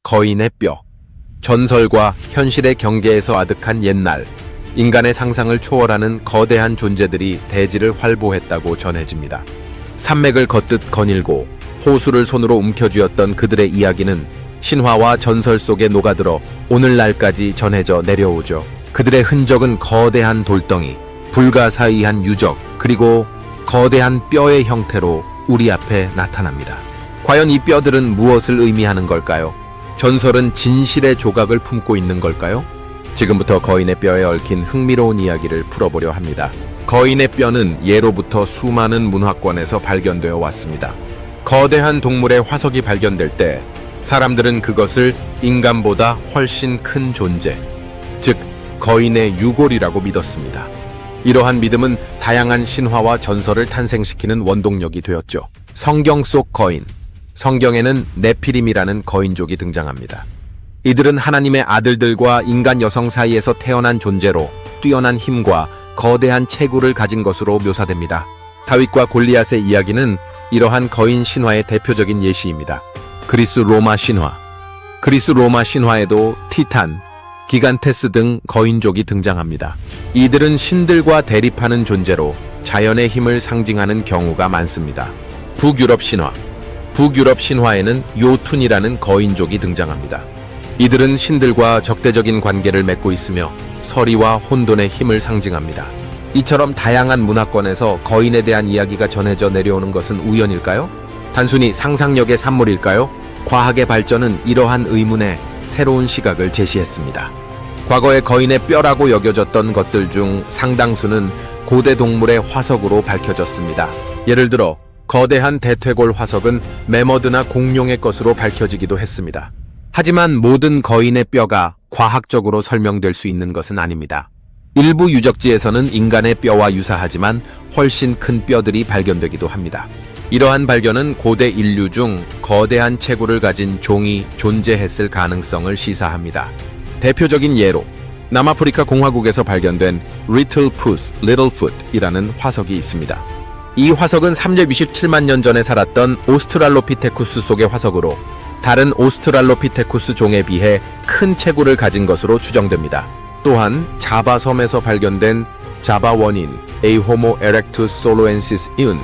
거인의 뼈. 전설과 현실의 경계에서 아득한 옛날, 인간의 상상을 초월하는 거대한 존재들이 대지를 활보했다고 전해집니다. 산맥을 걷듯 거닐고 호수를 손으로 움켜쥐었던 그들의 이야기는 신화와 전설 속에 녹아들어 오늘날까지 전해져 내려오죠. 그들의 흔적은 거대한 돌덩이, 불가사의한 유적, 그리고 거대한 뼈의 형태로 우리 앞에 나타납니다. 과연 이 뼈들은 무엇을 의미하는 걸까요? 전설은 진실의 조각을 품고 있는 걸까요? 지금부터 거인의 뼈에 얽힌 흥미로운 이야기를 풀어보려 합니다. 거인의 뼈는 예로부터 수많은 문화권에서 발견되어 왔습니다. 거대한 동물의 화석이 발견될 때 사람들은 그것을 인간보다 훨씬 큰 존재, 즉 거인의 유골이라고 믿었습니다. 이러한 믿음은 다양한 신화와 전설을 탄생시키는 원동력이 되었죠. 성경 속 거인. 성경에는 네피림이라는 거인족이 등장합니다. 이들은 하나님의 아들들과 인간 여성 사이에서 태어난 존재로 뛰어난 힘과 거대한 체구를 가진 것으로 묘사됩니다. 다윗과 골리앗의 이야기는 이러한 거인 신화의 대표적인 예시입니다. 그리스 로마 신화. 그리스 로마 신화에도 티탄, 기간테스 등 거인족이 등장합니다. 이들은 신들과 대립하는 존재로 자연의 힘을 상징하는 경우가 많습니다. 북유럽 신화. 북유럽 신화에는 요툰이라는 거인족이 등장합니다. 이들은 신들과 적대적인 관계를 맺고 있으며 서리와 혼돈의 힘을 상징합니다. 이처럼 다양한 문화권에서 거인에 대한 이야기가 전해져 내려오는 것은 우연일까요? 단순히 상상력의 산물일까요? 과학의 발전은 이러한 의문에 새로운 시각을 제시했습니다. 과거의 거인의 뼈라고 여겨졌던 것들 중 상당수는 고대 동물의 화석으로 밝혀졌습니다. 예를 들어 거대한 대퇴골 화석은 매머드나 공룡의 것으로 밝혀지기도 했습니다. 하지만 모든 거인의 뼈가 과학적으로 설명될 수 있는 것은 아닙니다. 일부 유적지에서는 인간의 뼈와 유사하지만 훨씬 큰 뼈들이 발견되기도 합니다. 이러한 발견은 고대 인류 중 거대한 체구를 가진 종이 존재했을 가능성을 시사합니다. 대표적인 예로 남아프리카 공화국에서 발견된 Littlefoot이라는 화석이 있습니다. 이 화석은 327만 년 전에 살았던 오스트랄로피테쿠스 속의 화석으로 다른 오스트랄로피테쿠스 종에 비해 큰 체구를 가진 것으로 추정됩니다. 또한 자바 섬에서 발견된 자바 원인 Homo erectus soloensis-은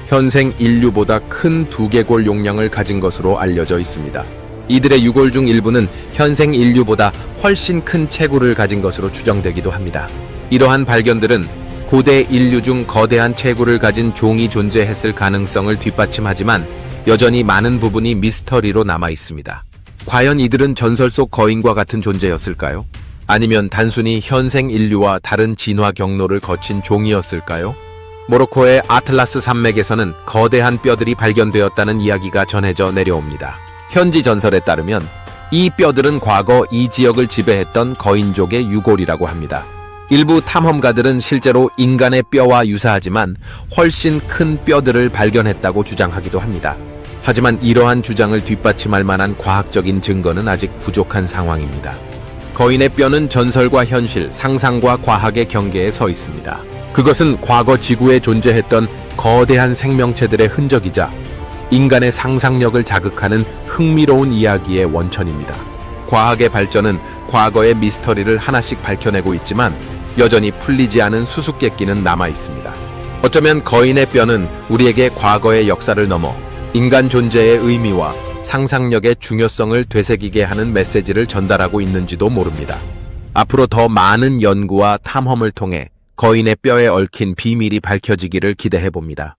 현생 인류보다 큰 두개골 용량을 가진 것으로 알려져 있습니다. 이들의 유골 중 일부는 현생 인류보다 훨씬 큰 체구를 가진 것으로 추정되기도 합니다. 이러한 발견들은 고대 인류 중 거대한 체구를 가진 종이 존재했을 가능성을 뒷받침하지만 여전히 많은 부분이 미스터리로 남아 있습니다. 과연 이들은 전설 속 거인과 같은 존재였을까요? 아니면 단순히 현생 인류와 다른 진화 경로를 거친 종이었을까요? 모로코의 아틀라스 산맥에서는 거대한 뼈들이 발견되었다는 이야기가 전해져 내려옵니다. 현지 전설에 따르면 이 뼈들은 과거 이 지역을 지배했던 거인족의 유골이라고 합니다. 일부 탐험가들은 실제로 인간의 뼈와 유사하지만 훨씬 큰 뼈들을 발견했다고 주장하기도 합니다. 하지만 이러한 주장을 뒷받침할 만한 과학적인 증거는 아직 부족한 상황입니다. 거인의 뼈는 전설과 현실, 상상과 과학의 경계에 서 있습니다. 그것은 과거 지구에 존재했던 거대한 생명체들의 흔적이자 인간의 상상력을 자극하는 흥미로운 이야기의 원천입니다. 과학의 발전은 과거의 미스터리를 하나씩 밝혀내고 있지만 여전히 풀리지 않은 수수께끼는 남아 있습니다. 어쩌면 거인의 뼈는 우리에게 과거의 역사를 넘어 인간 존재의 의미와 상상력의 중요성을 되새기게 하는 메시지를 전달하고 있는지도 모릅니다. 앞으로 더 많은 연구와 탐험을 통해 거인의 뼈에 얽힌 비밀이 밝혀지기를 기대해봅니다.